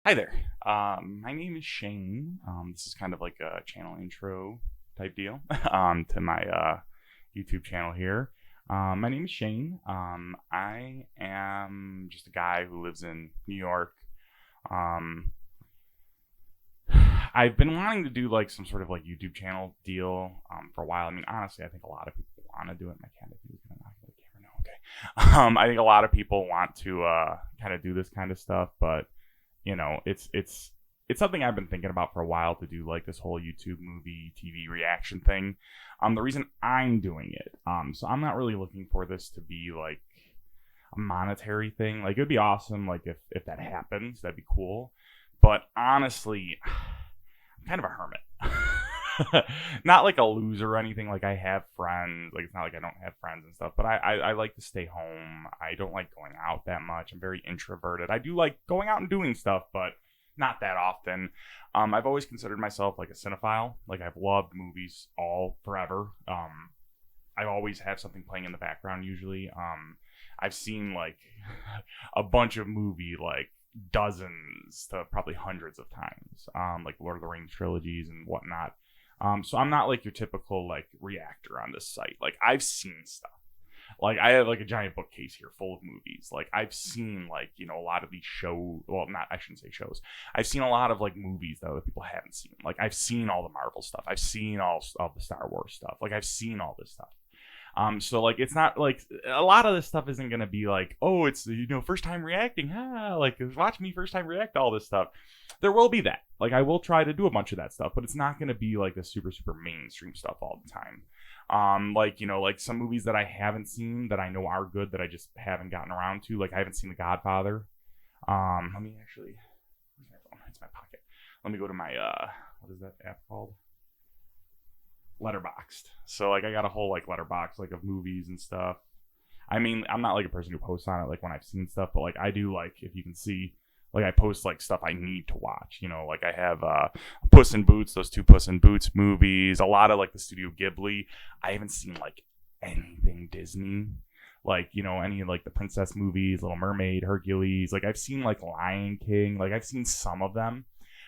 Hi there. My name is Shane. This is kind of like a channel intro type deal to my YouTube channel here. My name is Shane. I am just a guy who lives in New York. Um, I've been wanting to do like some sort of like YouTube channel deal for a while. I mean, honestly, I think a lot of people want to do it. My cat is gonna knock the camera. No, okay. I think a lot of people want to kind of do this kind of stuff, but it's something I've been thinking about for a while to do like this whole YouTube movie TV reaction thing. The reason I'm doing it, so I'm not really looking for this to be like a monetary thing. Like it would be awesome, like if that happens, that'd be cool. But honestly, I'm kind of a hermit. Not like a loser or anything. Like I have friends. Like it's not like I don't have friends and stuff. But I like to stay home. I don't like going out that much. I'm very introverted. I do like going out and doing stuff, but not that often. I've always considered myself like a cinephile. Like I've loved movies all forever. I always have something playing in the background usually. I've seen like a bunch of movie like dozens to probably hundreds of times. Like Lord of the Rings trilogies and whatnot. So I'm not like your typical like reactor on this site. Like I've seen stuff. Like I have like a giant bookcase here full of movies. Like I've seen like, a lot of these shows. Well, not, I shouldn't say shows. I've seen a lot of like movies that other people haven't seen. Like I've seen all the Marvel stuff. I've seen all the Star Wars stuff. Like I've seen all this stuff. So like it's not like a lot of this stuff isn't gonna be like, oh, it's first time reacting, like watch me first time react to all this stuff. There will be that. Like I will try to do a bunch of that stuff, but it's not gonna be like the super mainstream stuff all the time. Like some movies that I haven't seen that I know are good that I just haven't gotten around to. Like I haven't seen The Godfather. Let me actually, where's my phone? It's my pocket. Let me go to my what is that app called? Letterboxd. So like I got a whole like letterbox like of movies and stuff. I mean, I'm not like a person who posts on it like when I've seen stuff, but like I do, like if you can see, like I post like stuff I need to watch. Like I have Puss in Boots, those two Puss in Boots movies, a lot of like the Studio Ghibli. I haven't seen like anything Disney. Like, any like the princess movies, Little Mermaid, Hercules. Like I've seen like Lion King. Like I've seen some of them,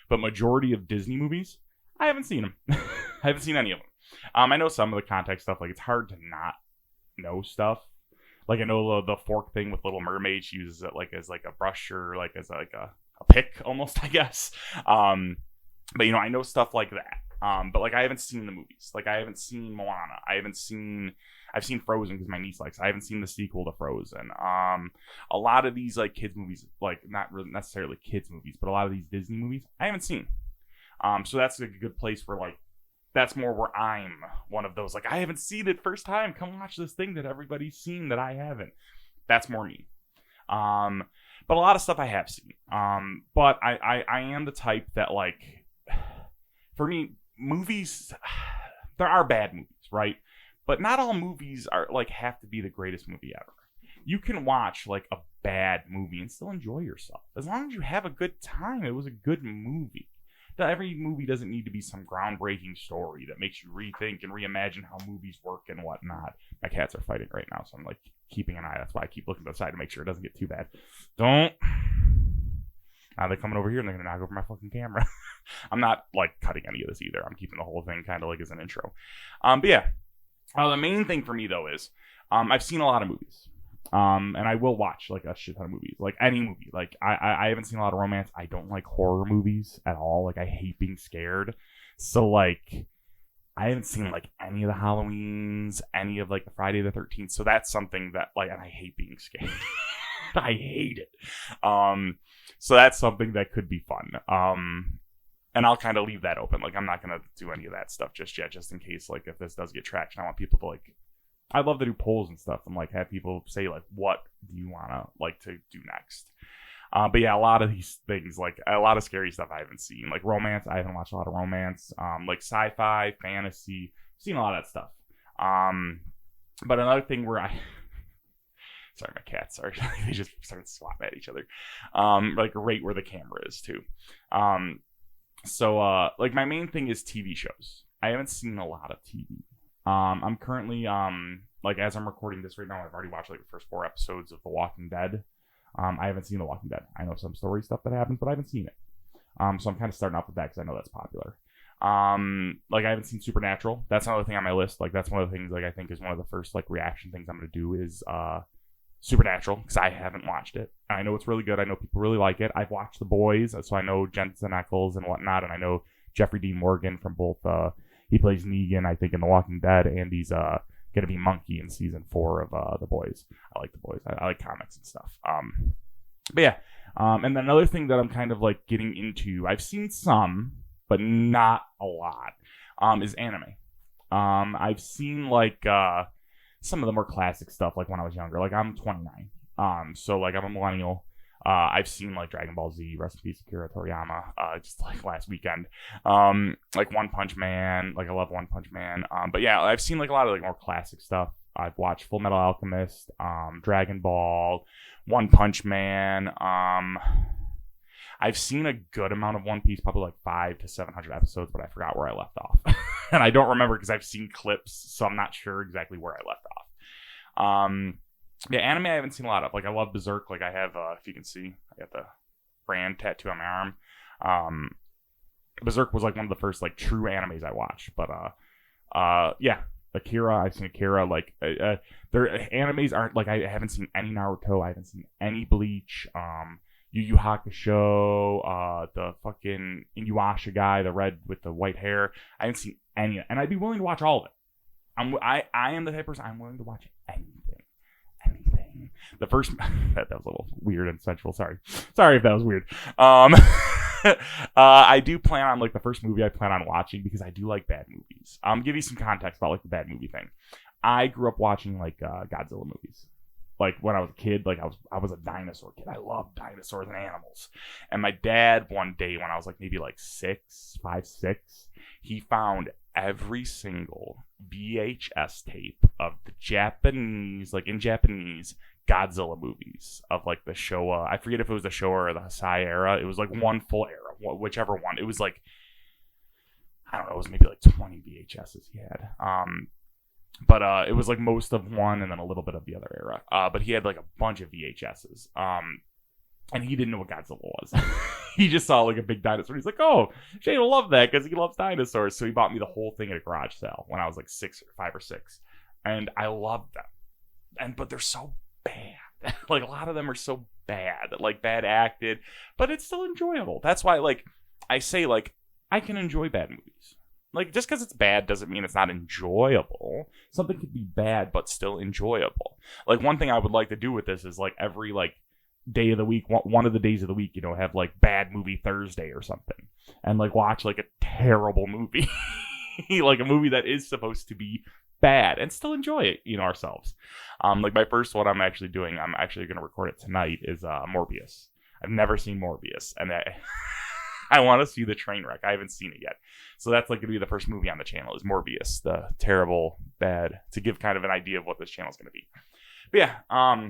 but majority of Disney movies, I haven't seen them. I haven't seen any of them. I know some of the context stuff. Like it's hard to not know stuff. Like I know the fork thing with Little Mermaid. She uses it like as like a brush or like as like a pick almost, I guess. But I know stuff like that. But like I haven't seen the movies. Like I haven't seen Moana. I've seen Frozen because my niece likes it. I haven't seen the sequel to Frozen. A lot of these like kids movies, like not really necessarily kids movies, but a lot of these Disney movies, I haven't seen. So that's like a good place where like that's more where I'm one of those, like, I haven't seen it first time. Come watch this thing that everybody's seen that I haven't. That's more me. But a lot of stuff I have seen. But I am the type that, like, for me, movies, there are bad movies, right? But not all movies are, like, have to be the greatest movie ever. You can watch, like, a bad movie and still enjoy yourself. As long as you have a good time, it was a good movie. Every movie doesn't need to be some groundbreaking story that makes you rethink and reimagine how movies work and whatnot. My cats are fighting right now, so I'm like keeping an eye. That's why I keep looking to the side to make sure it doesn't get too bad. Don't. Now they're coming over here and they're gonna knock over my fucking camera. I'm not like cutting any of this either. I'm keeping the whole thing kind of like as an intro. But yeah, the main thing for me though is I've seen a lot of movies. And I will watch like a shit ton of movies, like any movie. Like I haven't seen a lot of romance. I don't like horror movies at all. Like I hate being scared. So like I haven't seen like any of the Halloweens, any of like the Friday the 13th. So that's something that like, and I hate being scared. I hate it. So that's something that could be fun. And I'll kind of leave that open. Like I'm not gonna do any of that stuff just yet, just in case like if this does get traction. I want people to like. I love to do polls and stuff and like have people say like, what do you want to like to do next? But yeah, a lot of these things, like a lot of scary stuff I haven't seen, like romance. I haven't watched a lot of romance, like sci-fi, fantasy, seen a lot of that stuff. But another thing where sorry, my cats are, they just started swatting at each other. Like right where the camera is too. So like my main thing is TV shows. I haven't seen a lot of TV. I'm currently, like, as I'm recording this right now, I've already watched, like, the first 4 episodes of The Walking Dead. I haven't seen The Walking Dead. I know some story stuff that happens, but I haven't seen it. So I'm kind of starting off with that because I know that's popular. Like I haven't seen Supernatural. That's another thing on my list. Like that's one of the things like I think is one of the first like reaction things I'm gonna do is Supernatural because I haven't watched it. I know it's really good. I know people really like it. I've watched The Boys, so I know Jensen Ackles and whatnot, and I know Jeffrey Dean Morgan from both. He plays Negan, I think, in The Walking Dead, and he's gonna be Monkey in season 4 of The Boys. I like The Boys. I like comics and stuff. But yeah. And then another thing that I'm kind of like getting into, I've seen some, but not a lot, is anime. I've seen like some of the more classic stuff like when I was younger. Like I'm 29. So like I'm a millennial. I've seen like Dragon Ball Z, rest in peace Akira Toriyama, just like last weekend. Like One Punch Man, like I love One Punch Man. But yeah, I've seen like a lot of like more classic stuff. I've watched Full Metal Alchemist, Dragon Ball, One Punch Man. I've seen a good amount of One Piece, probably like 500 to 700 episodes, but I forgot where I left off. And I don't remember because I've seen clips, so I'm not sure exactly where I left off. Yeah, anime I haven't seen a lot of. Like, I love Berserk. Like, I have, if you can see, I got the brand tattoo on my arm. Berserk was, like, one of the first, like, true animes I watched. But, yeah, Akira, I've seen Akira. Like, their animes aren't, like, I haven't seen any Naruto. I haven't seen any Bleach. Yu Yu Hakusho, the fucking Inuyasha guy, the red with the white hair. I haven't seen any, and I'd be willing to watch all of it. I am the type of person I'm willing to watch anything. The first that was a little weird and sensual. Sorry if that was weird. I do plan on like the first movie I plan on watching because I do like bad movies. Give you some context about like the bad movie thing. I grew up watching like Godzilla movies. Like when I was a kid, like I was a dinosaur kid. I loved dinosaurs and animals. And my dad one day when I was like maybe like 5, 6, he found every single VHS tape of the Japanese, like in Japanese, Godzilla movies of like the Showa. I forget if it was the Showa or the Heisei era. It was like one full era, whichever one. It was like, I don't know, it was maybe like 20 VHSs he had. But it was like most of one and then a little bit of the other era. But he had like a bunch of VHSs. And he didn't know what Godzilla was. He just saw like a big dinosaur. He's like, oh, Shane will love that because he loves dinosaurs. So he bought me the whole thing at a garage sale when I was like 5 or 6. And I loved them. But they're so bad. Like a lot of them are so bad. Like bad acted. But it's still enjoyable. That's why like I say like I can enjoy bad movies. Like, just because it's bad doesn't mean it's not enjoyable. Something could be bad, but still enjoyable. Like, one thing I would like to do with this is, like, every, like, day of the week, one of the days of the week, you know, have, like, Bad Movie Thursday or something. And, like, watch, like, a terrible movie. Like, a movie that is supposed to be bad and still enjoy it, you know, ourselves. Like, my first one I'm actually going to record it tonight, is Morbius. I've never seen Morbius. And I want to see the train wreck. I haven't seen it yet. So that's like going to be the first movie on the channel is Morbius, the terrible, bad, to give kind of an idea of what this channel is going to be. But yeah,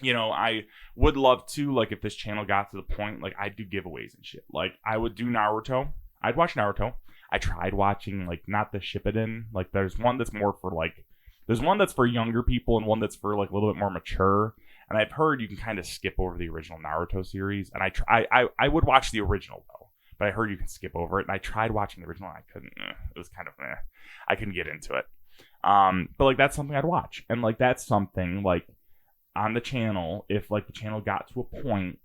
you know, I would love to, like, if this channel got to the point, like, I'd do giveaways and shit. Like, I would do Naruto. I'd watch Naruto. I tried watching, like, not the Shippuden. Like, there's one that's more for, like, there's one that's for younger people and one that's for, like, a little bit more mature. And I've heard you can kind of skip over the original Naruto series. And I would watch the original, though. But I heard you can skip over it. And I tried watching the original. And I couldn't. It was kind of, I couldn't get into it. But, like, that's something I'd watch. And, like, that's something, like, on the channel, if, like, the channel got to a point,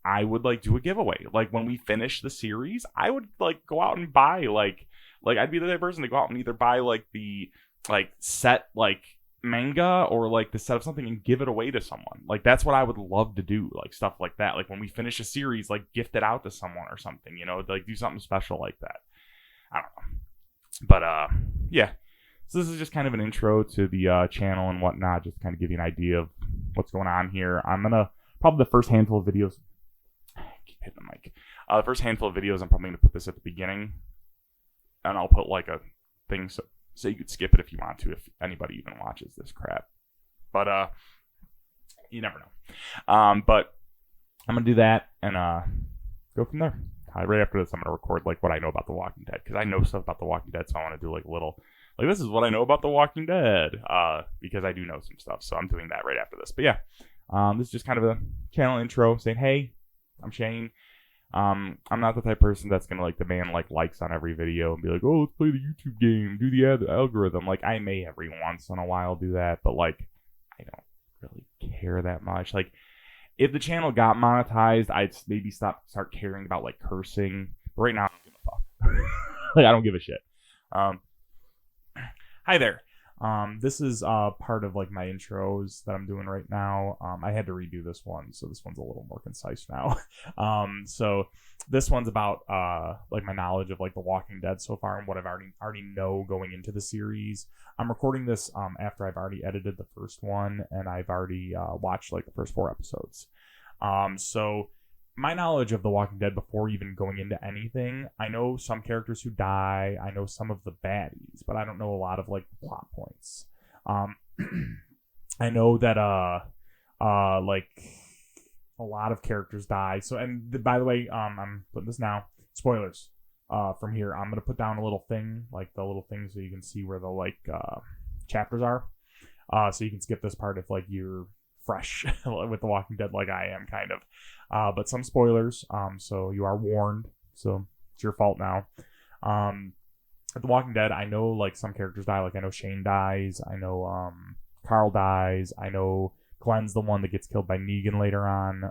I would, like, do a giveaway. Like, when we finish the series, I would, like, go out and buy, like, I'd be the type of person to go out and either buy, like, the, like, set, like, manga or like the set of something and give it away to someone. Like that's what I would love to do, like stuff like that. Like when we finish a series, like gift it out to someone or something, you know, like do something special like that. I don't know. But yeah. So this is just kind of an intro to the channel and whatnot, just to kind of give you an idea of what's going on here. I'm gonna probably the first handful of videos. I keep hitting the mic. The first handful of videos, I'm probably gonna put this at the beginning, and I'll put like a thing so you could skip it if you want to, if anybody even watches this crap. But you never know. But I'm gonna do that and go from there. Right after this, I'm gonna record like what I know about The Walking Dead, because I know stuff about The Walking Dead, so I want to do like a little, like this is what I know about The Walking Dead, because I do know some stuff. So I'm doing that right after this. But yeah, this is just kind of a channel intro saying, hey, I'm Shane. I'm not the type of person that's gonna like demand like likes on every video and be like, oh, let's play the YouTube game, do the algorithm. Like, I may every once in a while do that, but like, I don't really care that much. Like, if the channel got monetized, I'd maybe start caring about like cursing. But right now, I don't give a fuck. Like, I don't give a shit. Hi there. This is part of like my intros that I'm doing right now. I had to redo this one, so this one's a little more concise now. So this one's about like my knowledge of like The Walking Dead so far and what I've already know going into the series. I'm recording this after I've already edited the first one and I've already watched like the first 4 episodes. So my knowledge of The Walking Dead before even going into anything, I know some characters who die, I know some of the baddies, but I don't know a lot of like plot points. I know that like a lot of characters die. So, and by the way, I'm putting this now, spoilers from here. I'm gonna put down a little thing, like the little thing, so you can see where the like chapters are, so you can skip this part if like you're fresh with The Walking Dead like I am, kind of. But some spoilers, so you are warned, so it's your fault now. At The Walking Dead, I know like some characters die, like I know Shane dies, I know Carl dies, I know Glenn's the one that gets killed by Negan later on.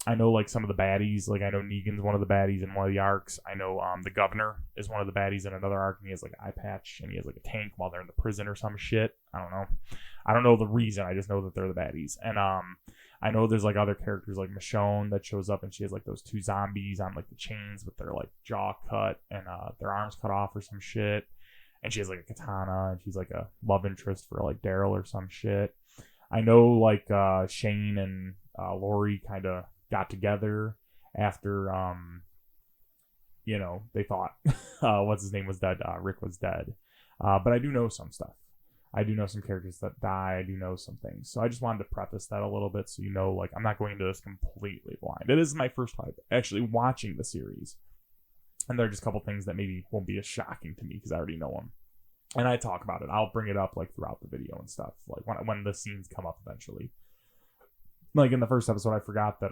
I know like some of the baddies, like I know Negan's one of the baddies in one of the arcs. I know the governor is one of the baddies in another arc, and he has like an eye patch and he has like a tank while they're in the prison or some shit. I don't know the reason. I just know that they're the baddies. And I know there's like other characters like Michonne that shows up, and she has like those 2 zombies on like the chains with their like jaw cut and their arms cut off or some shit. And she has like a katana, and she's like a love interest for like Daryl or some shit. I know like Shane and Lori kind of got together after you know, they thought what's his name was dead, Rick was dead. But I do know some stuff. I do know some characters that die. I do know some things. So I just wanted to preface that a little bit so you know, like, I'm not going into this completely blind. It is my first time actually watching the series. And there are just a couple things that maybe won't be as shocking to me because I already know them. And I talk about it. I'll bring it up like throughout the video and stuff, like when the scenes come up eventually. Like in the first episode, I forgot that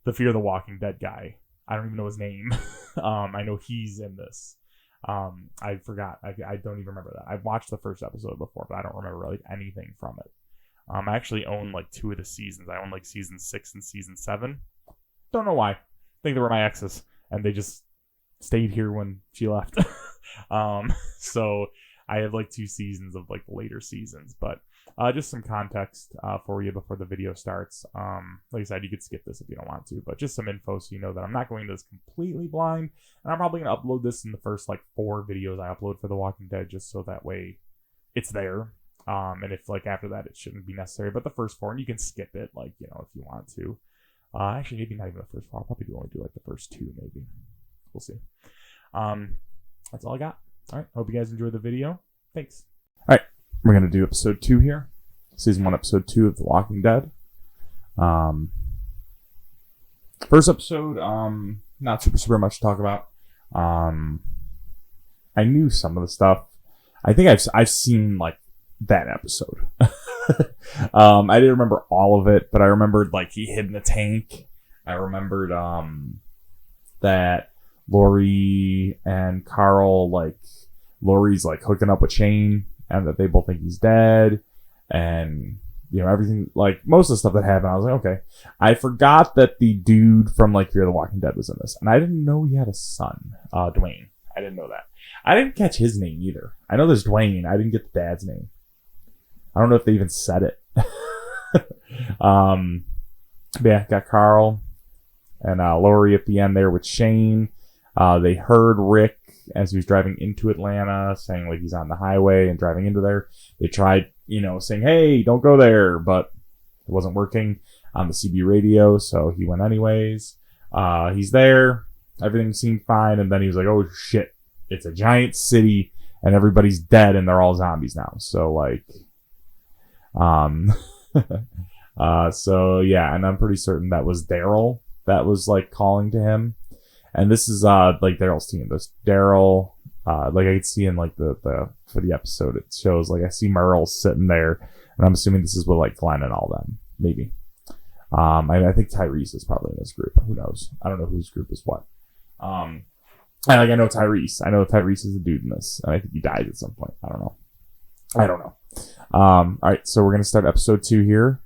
the Fear the Walking Dead guy, I don't even know his name. I know he's in this. I forgot. I don't even remember that. I've watched the first episode before, but I don't remember really anything from it. I actually own like 2 of the seasons. I own like season 6 and season 7. Don't know why. I think they were my exes, and they just stayed here when she left. So I have like 2 seasons of like later seasons, but just some context for you before the video starts. Like I said, you could skip this if you don't want to, but just some info so you know that I'm not going to this completely blind, and I'm probably going to upload this in the first like 4 videos I upload for The Walking Dead, just so that way it's there. And if like after that it shouldn't be necessary, but the first 4, and you can skip it, like, you know, if you want to. Actually, maybe not even the first 4. I'll probably only do like the first 2, maybe. We'll see. That's all I got. All right. Hope you guys enjoyed the video. Thanks. All right. We're going to do episode 2 here. Season 1, episode 2 of The Walking Dead. First episode, not super much to talk about. I knew some of the stuff. I think I've seen like that episode. I didn't remember all of it, but I remembered like he hid in the tank. I remembered that Lori and Carl, like Lori's like hooking up with Shane, and that they both think he's dead, and you know, everything, like most of the stuff that happened, I was like, okay. I forgot that the dude from like Fear the Walking Dead was in this, and I didn't know he had a son, Dwayne. I didn't know that. I didn't catch his name either. I know there's Dwayne. I didn't get the dad's name. I don't know if they even said it. But yeah, got Carl and Lori at the end there with Shane. They heard Rick as he was driving into Atlanta saying like he's on the highway and driving into there. They tried, you know, saying, hey, don't go there, but it wasn't working on the CB radio, so he went anyways. He's there. Everything seemed fine, and then he was like, oh shit, it's a giant city and everybody's dead and they're all zombies now. So like so yeah, and I'm pretty certain that was Daryl that was like calling to him. And this is like Daryl's team. This Daryl, like I could see in like the for the episode, it shows like I see Merle sitting there, and I'm assuming this is with like Glenn and all them, maybe. I think Tyrese is probably in this group. Who knows? I don't know whose group is what. I know Tyrese. I know Tyrese is a dude in this, and I think he dies at some point. I don't know. All right, so we're gonna start episode 2 here.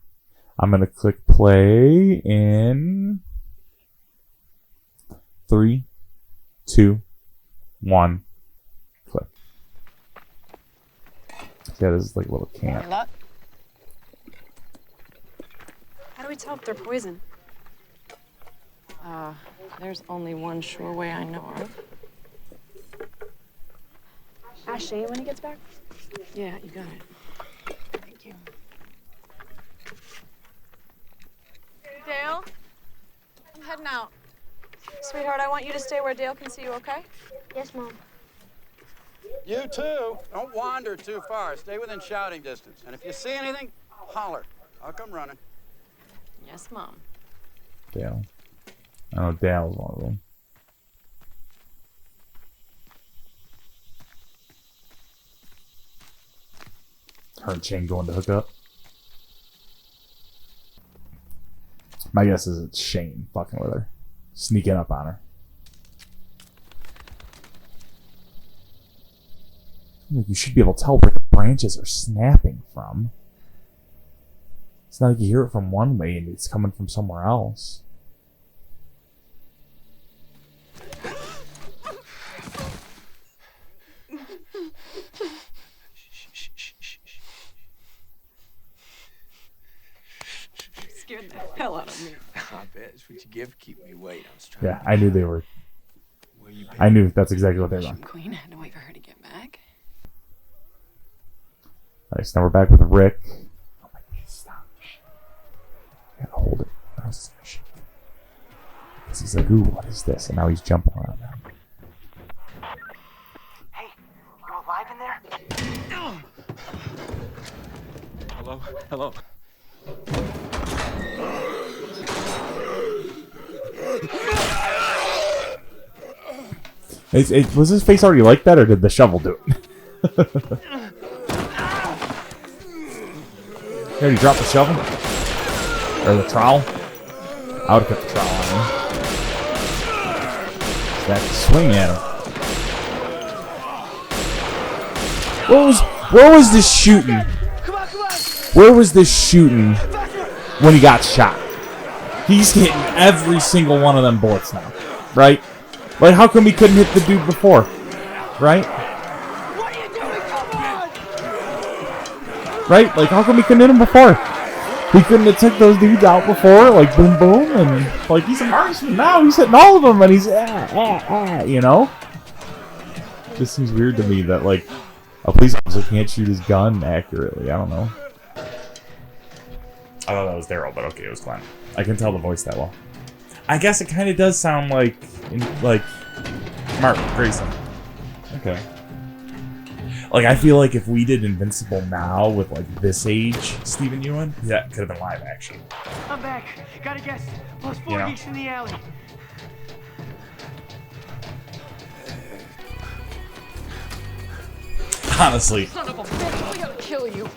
I'm gonna click play in 3, 2, 1. Click. Yeah, this is like a little camp. How do we tell if they're poison? There's only one sure way I know of. Ask Shane when he gets back. Yeah, you got it. Thank you. Dale? I'm heading out. Sweetheart, I want you to stay where Dale can see you, okay? Yes, Mom. You too. Don't wander too far. Stay within shouting distance. And if you see anything, holler. I'll come running. Yes, Mom. Dale. I know Dale's one of them. Her and Shane going to hook up. My guess is it's Shane fucking with her. Sneaking up on her. You should be able to tell where the branches are snapping from. It's not like you hear it from one way and it's coming from somewhere else. Scared the hell out of me. I bet it's what you give to keep me waiting. I was trying Yeah, I knew they were. Where you been? I knew that's exactly what they were doing. Queen had to wait for her to get back. Alright, so now we're back with Rick. Oh my god, stop. I gotta hold it. I was just gonna shake it. Because he's like, ooh, what is this? And now he's jumping around now. Hey, you alive in there? Hello? Hello? Was his face already like that, or did the shovel do it? He already dropped the shovel? Or the trowel? I would have kept the trowel on him. Back to swing at him. Where was this shooting? Where was this shooting when he got shot? He's hitting every single one of them bullets now, right? Like, how come he couldn't hit the dude before? Right? What are you doing? Come on! Right? Like, how come he couldn't hit him before? He couldn't have took those dudes out before, like, boom, boom, and, like, he's a marksman now. He's hitting all of them, and he's, you know? Just seems weird to me that, like, a police officer can't shoot his gun accurately. I don't know. I thought that was Daryl, but okay, it was Glenn. I can tell the voice that well. I guess it kind of does sound like Mark Grayson. Okay. Like, I feel like if we did Invincible now with, like, this age Stephen Ewan, that could have been live action. I'm back. Gotta guess. Plus 4 Yeah. geeks in the alley. Honestly. Son of a bitch, we gotta kill you.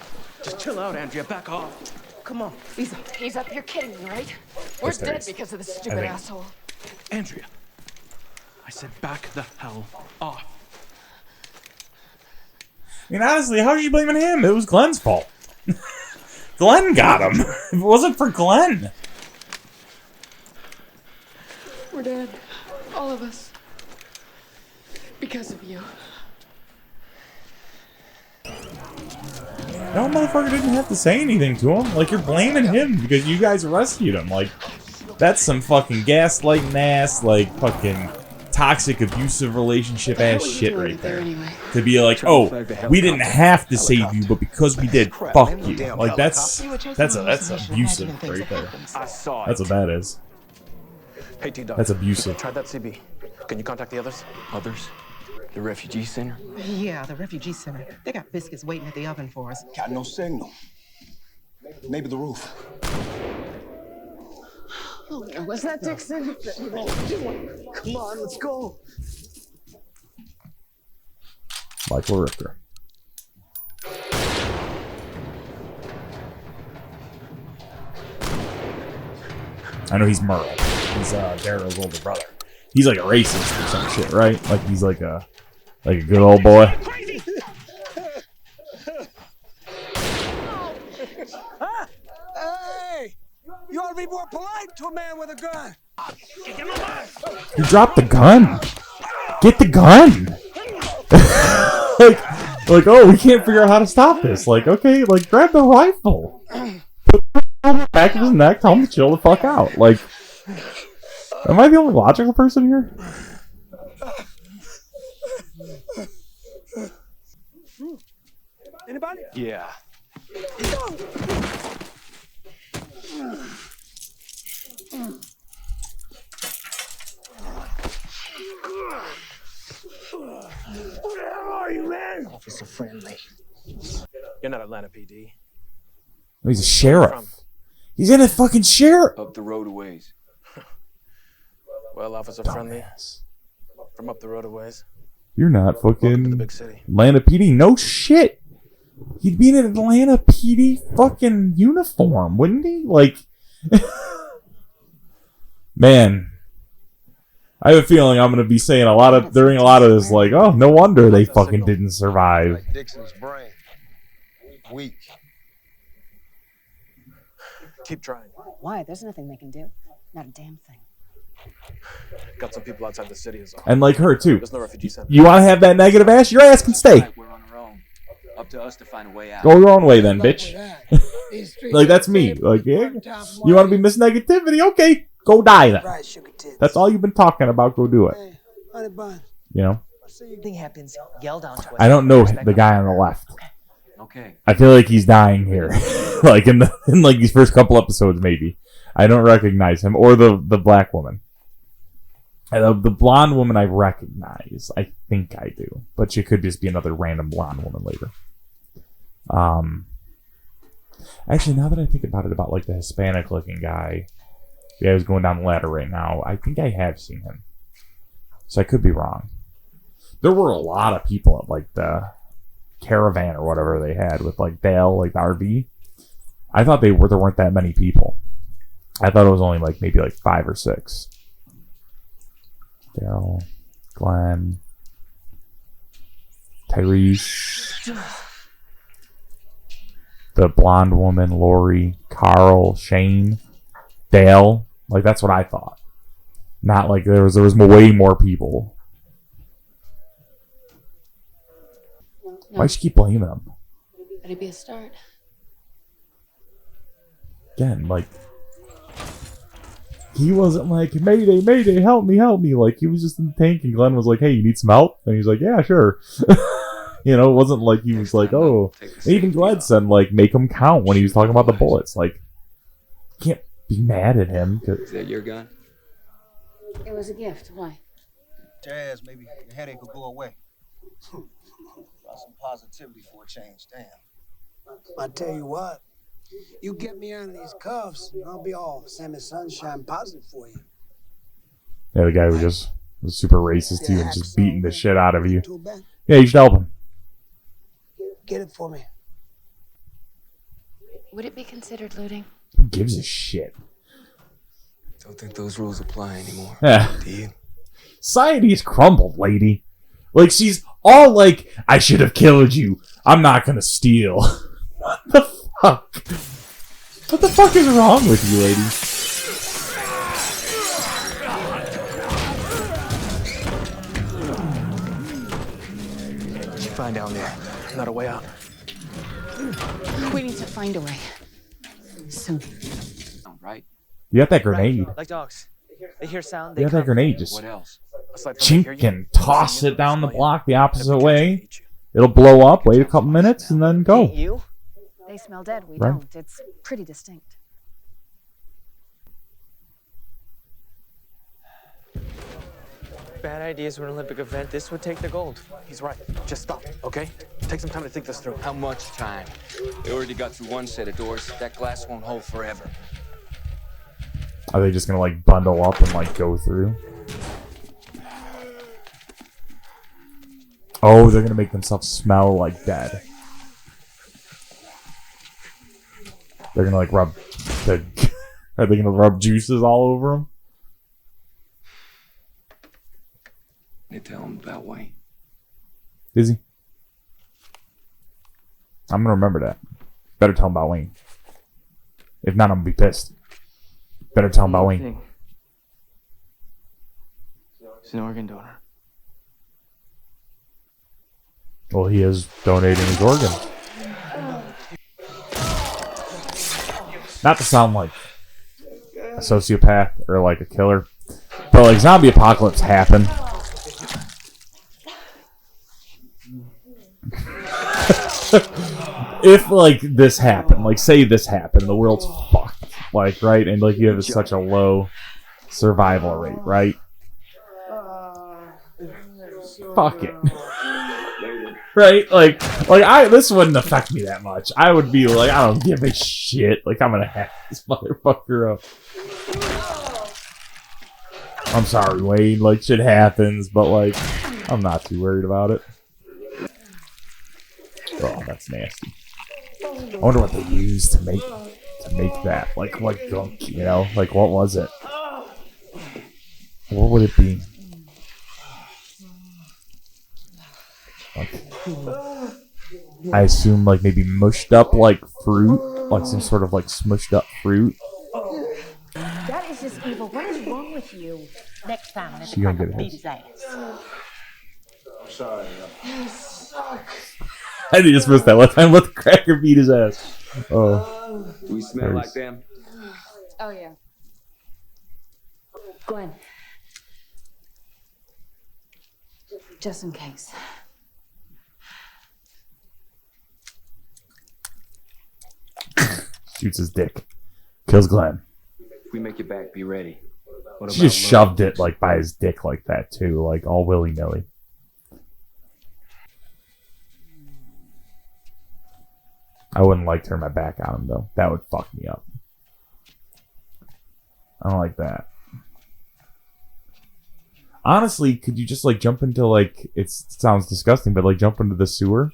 Just chill out, Andrea. Back off. Come on, he's up. You're kidding me, right? We're Yes, there dead is. because of this stupid think- asshole. Andrea. I said back the hell off. I mean, honestly, how are you blaming him? It was Glenn's fault. Glenn got him. If it wasn't for Glenn. We're dead. All of us. Because of you. No, motherfucker didn't have to say anything to him. Like, you're blaming him because you guys rescued him. Like, that's some fucking gaslighting ass, like, fucking toxic, abusive relationship ass shit right there. Anyway. To be like, oh, we didn't have to save you, but because we did, fuck you. Like, that's abusive right there. I saw That's what that is. Hey, T-Dog. That's abusive. Try that CB. Can you contact the others? Others? The refugee center? Yeah, the refugee center. They got biscuits waiting at the oven for us. Got no signal. Maybe the roof. Oh, no, was that Dixon? Come on, let's go. Michael Richter. I know he's Merle. He's Daryl's older brother. He's like a racist or some shit, right? Like he's like a good old boy. Hey! You ought to be more polite to a man with a gun. You dropped the gun. Get the gun. like, oh, we can't figure out how to stop this. Like, okay, like, grab the rifle. Put it on the back of his neck. Tell him to chill the fuck out. Like, am I the only logical person here? Anybody? Yeah. Who the hell are you, man? Officer Friendly. You're not Atlanta PD. Oh, he's a sheriff. He's in a fucking sheriff. Up the road a ways. Well, Officer Friendly. From up the road a ways. You're not Welcome to the fucking big city. Atlanta PD. No shit. He'd be in an Atlanta PD fucking uniform, wouldn't he? Like, man, I have a feeling I'm gonna be saying during a lot of this, like, oh, no wonder they fucking didn't survive. Like Dixon's brain. Weak. Keep trying. Why? There's nothing they can do. Not a damn thing. Got some people outside the city is all. And like her too. There's no refugee center. You want to have that negative ass? Your ass can stay. We're on our own. Up to us to find a way out. Go your own way then, bitch. Like, that's me. Like, yeah, you want to be Miss Negativity? Okay, go die then. That's all you've been talking about. Go do it. You know. Something happens, yell down to us. I don't know the guy on the left. Okay. I feel like he's dying here, like in like these first couple episodes, maybe. I don't recognize him or the black woman. The blonde woman I recognize. I think I do, but she could just be another random blonde woman later. Actually, now that I think about it, about like the Hispanic-looking guy, the guy who's going down the ladder right now, I think I have seen him, so I could be wrong. There were a lot of people at like the caravan or whatever they had with like Dale, like the RV. I thought there weren't that many people. I thought it was only like maybe like 5 or 6. Dale, Glenn, Tyrese, the blonde woman, Lori, Carl, Shane, Dale. Like, that's what I thought. Not like there was way more people. Why'd she keep blaming him? That'd be a start. Again, like, he wasn't like, Mayday, Mayday, help me. Like, he was just in the tank, and Glenn was like, hey, you need some help? And he's like, yeah, sure. You know, it wasn't like he was like, oh. And even Glenn said, like, make him count when he was talking about the bullets. Like, can't be mad at him. Is that your gun? It was a gift. Why? Jazz, maybe your headache will go away. Got some positivity for a change, damn. I tell you what, you get me out of these cuffs, and I'll be all Sammy Sunshine positive for you. Yeah, the guy who just was super racist to you and just beating the shit out of you. Yeah, you should help him. Get it for me. Would it be considered looting? Who gives a shit? Don't think those rules apply anymore. Yeah. Do you? Society has crumbled, lady. Like, she's all like, I should have killed you. I'm not gonna steal. What the fuck? What the fuck is wrong with you, lady? What'd you find down there? Not a way out. We need to find a way. Soon. All right. You got that grenade. Like dogs. They hear sound, You they got that come. grenade. Just What else? chink and toss it down the block the opposite way. It'll blow up, wait a couple minutes, and then go. You? They smell dead. We Right. don't. It's pretty distinct. Bad ideas for an Olympic event. This would take the gold. He's right. Just stop, okay? Take some time to think this through. How much time? They already got through one set of doors. That glass won't hold forever. Are they just gonna like bundle up and like go through? Oh, they're gonna make themselves smell like dead. They're gonna like rub the Are they gonna rub juices all over him? They tell him about Wayne. Is he? I'm gonna remember that. Better tell him about Wayne. If not, I'm gonna be pissed. Better tell him about Wayne. He's an organ donor. Well, he is donating his organ. Not to sound like a sociopath or like a killer, but like zombie apocalypse happened. If like this happened, like say this happened, the world's fucked, like right, and like you have such a low survival rate, right? Fuck it. Right? Like this wouldn't affect me that much. I would be like, I don't give a shit. Like, I'm gonna hack this motherfucker up. I'm sorry, Wayne. Like, shit happens, but like, I'm not too worried about it. Oh, that's nasty. I wonder what they used to make that. Like, what gunk, you know? Like, what was it? What would it be? I assume like maybe mushed up like fruit, like some sort of like smushed up fruit. That is just evil. What is wrong with you? Next time, let's She gonna get beat his his ass. I'm sorry. You suck. I just missed that one time. Let the cracker beat his ass. Oh, Do we smell like them? Oh, yeah. Glenn, Just in case. shoots his dick. Kills Glenn. If we make it back, be ready. What She just shoved it like by his dick like that too, like all willy-nilly. I wouldn't like to turn my back on him though. That would fuck me up. I don't like that. Honestly, could you just like jump into like it sounds disgusting, but like jump into the sewer?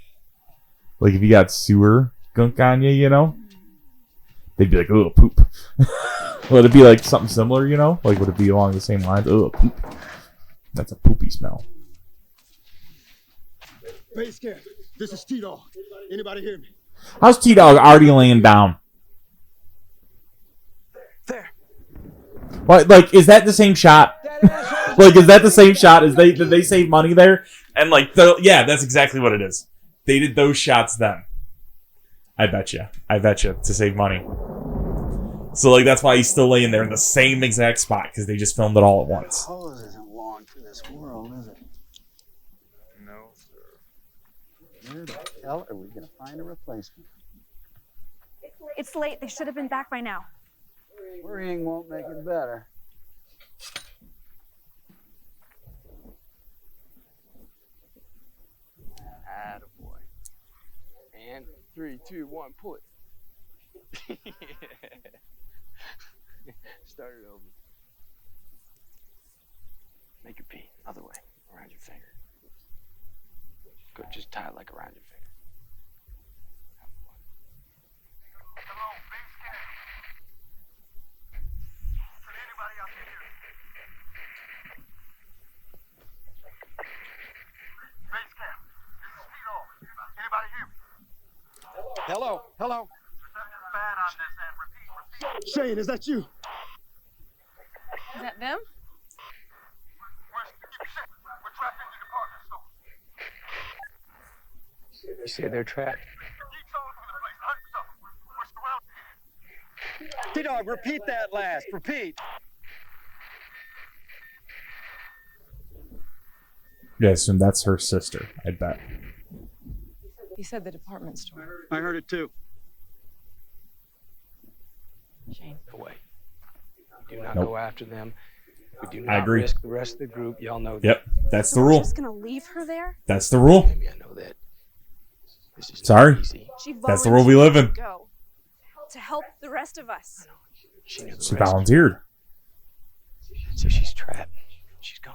Like if you got sewer gunk on you, you know? They'd be like, oh, poop. Would it be like something similar, you know? Like would it be along the same lines? Oh, poop. That's a poopy smell. Base camp. This is T-Dog. Anybody hear me? How's T-Dog already laying down? There. What? Like, is that the same shot? Like, is that the same shot? Did they save money there? And like, yeah, that's exactly what it is. They did those shots then. I bet you to save money. So like, that's why he's still laying there in the same exact spot because they just filmed it all at once. Hose isn't long for this world, is it? No, sir. Where the hell are we gonna find a replacement? It's late. They should have been back by now. Worrying won't make it better. Attaboy. And 3, 2, 1, pull it. Start it over. Make it pee. Other way. Around your finger. Good. Just tie it like around your finger. Hello, base camp. Can anybody out there hear me? Base camp. This is T-Dog. Anybody hear me? Hello, hello. Bad on this end. Repeat, repeat. Shane, is that you? Is that them? We're trapped in the department store. You say they're trapped? T-Dog, repeat that last. Repeat. Yes, and that's her sister, I bet. He said the department store. I heard it too. Shane. Away. We do not Nope. go after them. We do I not agree. risk the rest of the group. Y'all know that. Yep, that's the We're rule. just gonna leave her there? That's the rule. Maybe I know that. This is not Sorry. easy. She That's the world we live in. volunteered to go to help the rest of us. She knew the She rest. volunteered. So she's trapped. She's gone.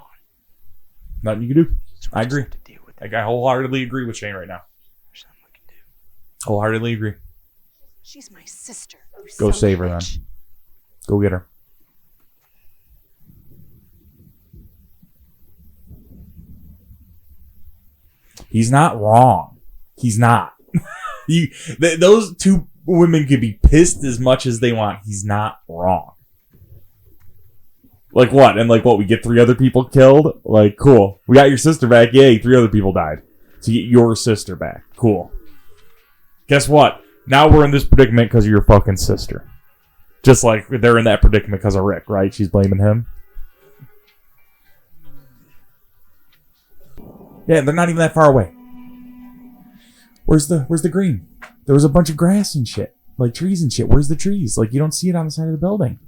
Nothing you can do. So we I just agree. have to deal with it. Like, I wholeheartedly agree with Shane right now. There's something we can do. Wholeheartedly agree. She's my sister. you Go son save of her a then. bitch. Go get her. He's not wrong. He's not. Those two women could be pissed as much as they want. He's not wrong. Like what? And like what? We get 3 other people killed? Like, cool. We got your sister back. Yay, 3 other people died. To get your sister back. Cool. Guess what? Now we're in this predicament because of your fucking sister. Just like they're in that predicament because of Rick, right? She's blaming him. Yeah, they're not even that far away. Where's the green? There was a bunch of grass and shit. Like trees and shit. Where's the trees? Like you don't see it on the side of the building.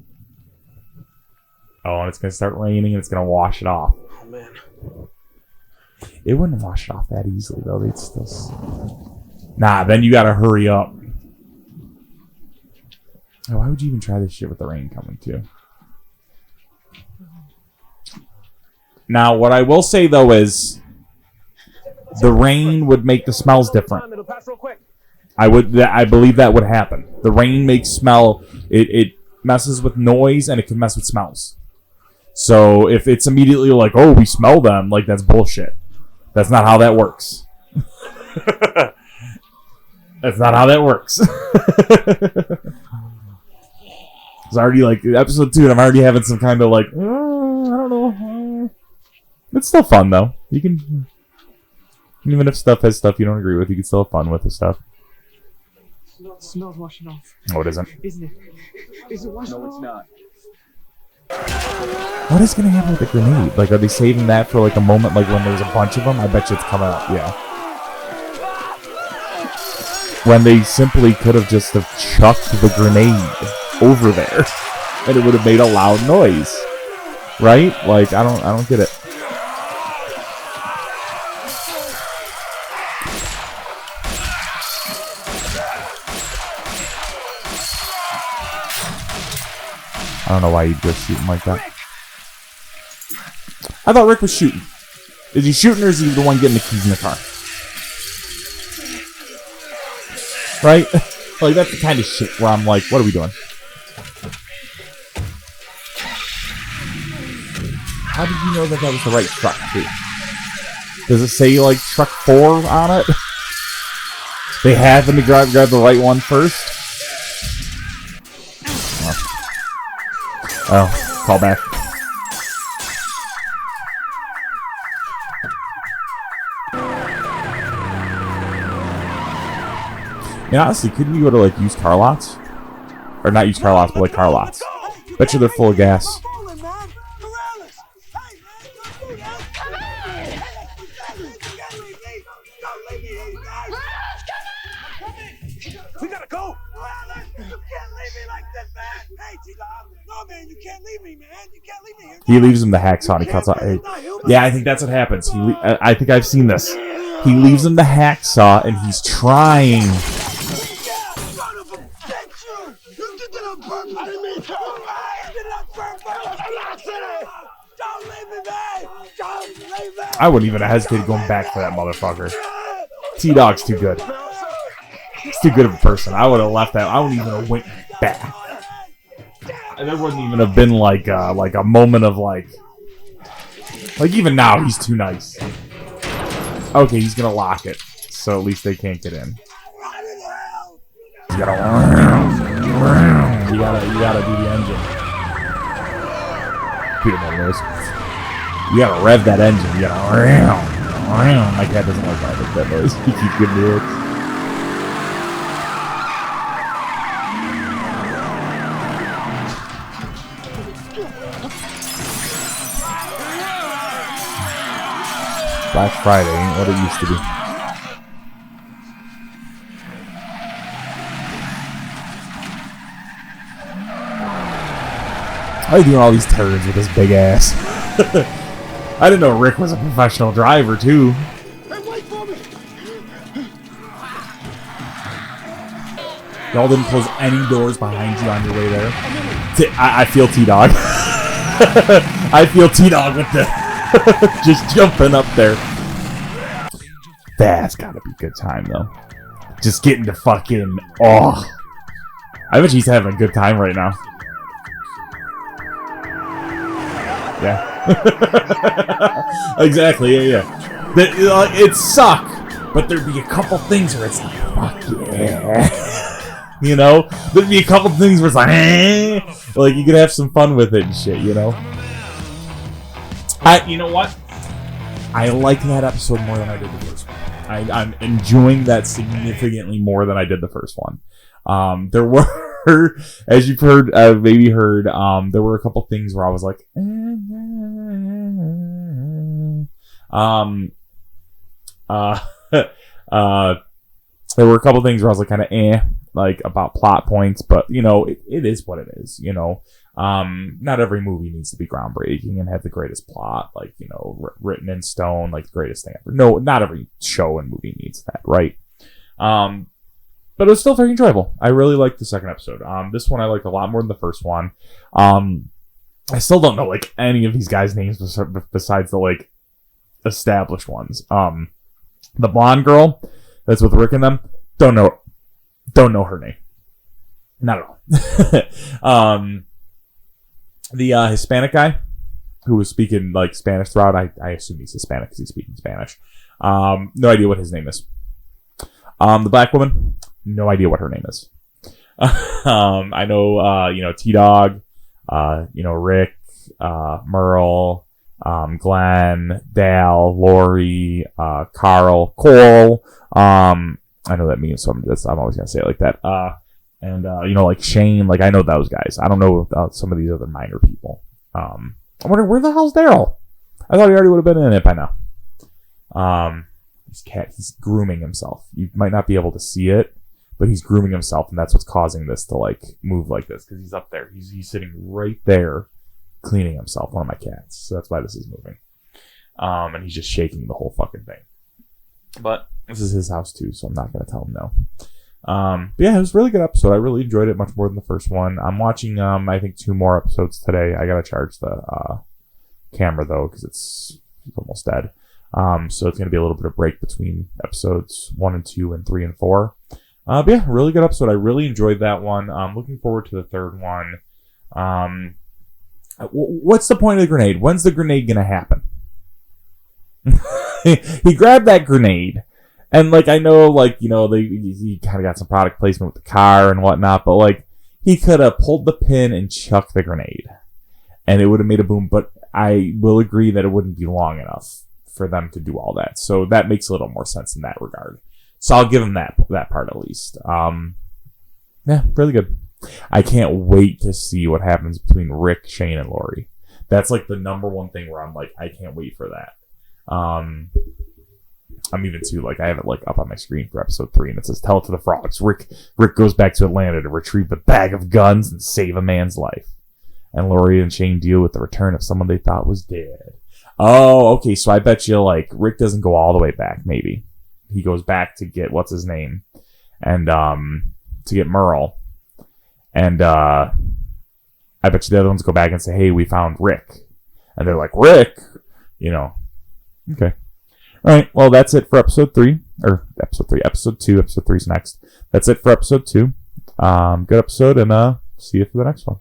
Oh, and it's gonna start raining and it's gonna wash it off. Oh man. It wouldn't wash it off that easily though. They'd still. Nah, then you gotta hurry up. Oh, why would you even try this shit with the rain coming too? Now, what I will say though is, the rain would make the smells different. I believe that would happen. The rain makes smell. It messes with noise and it can mess with smells. So if it's immediately like, oh, we smell them, like that's bullshit. That's not how that works. That's not how that works. It's already like episode 2, and I'm already having some kind of like, I don't know. It's still fun though. You can, even if stuff has stuff you don't agree with, you can still have fun with the stuff. Smell's washing off. No, it isn't. Isn't it? Is it washing off? No, it's not. What is gonna happen with the grenade? Like, are they saving that for like a moment, like when there's a bunch of them? I bet you it's coming up. Yeah. When they simply could have just have chucked the grenade over there, and it would have made a loud noise, right? Like, I don't get it. I don't know why you'd just shoot him like that. I thought Rick was shooting. Is he shooting or is he the one getting the keys in the car? Right? Like, that's the kind of shit where I'm like, what are we doing? How did you know that was the right truck, too? Does it say, like, truck 4 on it? They happen to grab the right one first? Oh, call back. And honestly, couldn't you go to like used car lots? Or not used car lots, but like car lots. Bet you they're full of gas. We gotta go! You can't leave me like this, man! Hey, T-Dog! No, man, you can't leave me, man! You can't leave me here! He leaves him the hacksaw and he cuts out. Yeah, I think that's what happens. I think I've seen this. He leaves him the hacksaw and he's trying. I wouldn't even have hesitated going back for that motherfucker. T-Dog's too good. He's too good of a person. I would have left that. I wouldn't even have went back. And there wouldn't even have been like a moment of like even now he's too nice. Okay, he's gonna lock it, so at least they can't get in. You gotta do the engine. Peter Motos. You gotta rev that engine. You gotta. My cat doesn't like that noise. He keeps giving me it. Black Friday ain't what it used to be. How are you doing all these turns with this big ass? I didn't know Rick was a professional driver too. Y'all didn't close any doors behind you on your way there. I feel T-Dog. I feel T-Dog with the just jumping up there. That's gotta be a good time though. Just getting to fucking I bet he's having a good time right now. Yeah. Exactly. Yeah. It suck, but there'd be a couple things where it's like, fuck yeah. You know, there'd be a couple things where it's like, like you could have some fun with it and shit. You know. You know what? I like that episode more than I did the first one. I'm enjoying that significantly more than I did the first one. There were, as you've heard, maybe heard, there were a couple things where I was like, there were a couple things where I was like kind of like about plot points, but you know, it is what it is, you know. Not every movie needs to be groundbreaking and have the greatest plot, like, you know, written in stone, like the greatest thing ever. No, not every show and movie needs that, right? But it was still very enjoyable. I really liked the second episode. This one I liked a lot more than the first one. I still don't know like any of these guys' names besides the like established ones. The blonde girl that's with Rick and them, don't know her name. Not at all. The Hispanic guy who was speaking like Spanish throughout, I assume he's Hispanic because he's speaking Spanish. No idea what his name is. The black woman, no idea what her name is. I know, you know, T-Dog, you know, Rick, Merle, Glenn, Dal, Lori, Carl, Cole. I know that means something. I'm always gonna say it like that. And, you know, like Shane, like I know those guys. I don't know some of these other minor people. I'm wondering, where the hell's Daryl? I thought he already would have been in it by now. He's grooming himself. You might not be able to see it, but he's grooming himself, and that's what's causing this to like move like this, because he's up there. He's sitting right there cleaning himself, one of my cats. So that's why this is moving. And he's just shaking the whole fucking thing. But this is his house too, so I'm not going to tell him no. But yeah, it was a really good episode. I really enjoyed it much more than the first one. I'm watching, I think 2 more episodes today. I gotta charge the, camera though, because it's almost dead. So it's gonna be a little bit of break between episodes 1 and 2 and 3 and 4. But yeah, really good episode. I really enjoyed that one. I'm looking forward to the third one. What's the point of the grenade? When's the grenade gonna happen? He grabbed that grenade. And, like, I know, like, you know, he kind of got some product placement with the car and whatnot, but, like, he could have pulled the pin and chucked the grenade. And it would have made a boom, but I will agree that it wouldn't be long enough for them to do all that. So that makes a little more sense in that regard. So I'll give him that part at least. Yeah, really good. I can't wait to see what happens between Rick, Shane, and Lori. That's, like, the number one thing where I'm like, I can't wait for that. I'm even too, like, I have it, like, up on my screen for episode 3, and it says, tell it to the frogs. Rick goes back to Atlanta to retrieve the bag of guns and save a man's life. And Lori and Shane deal with the return of someone they thought was dead. Oh, okay, so I bet you, like, Rick doesn't go all the way back, maybe. He goes back to get, what's his name? And, to get Merle. And, I bet you the other ones go back and say, hey, we found Rick. And they're like, Rick? You know. Okay. Alright, well, that's it for episode 3. Or, episode 3. Episode 2. Episode 3 is next. That's it for episode 2. Good episode, and see you for the next one.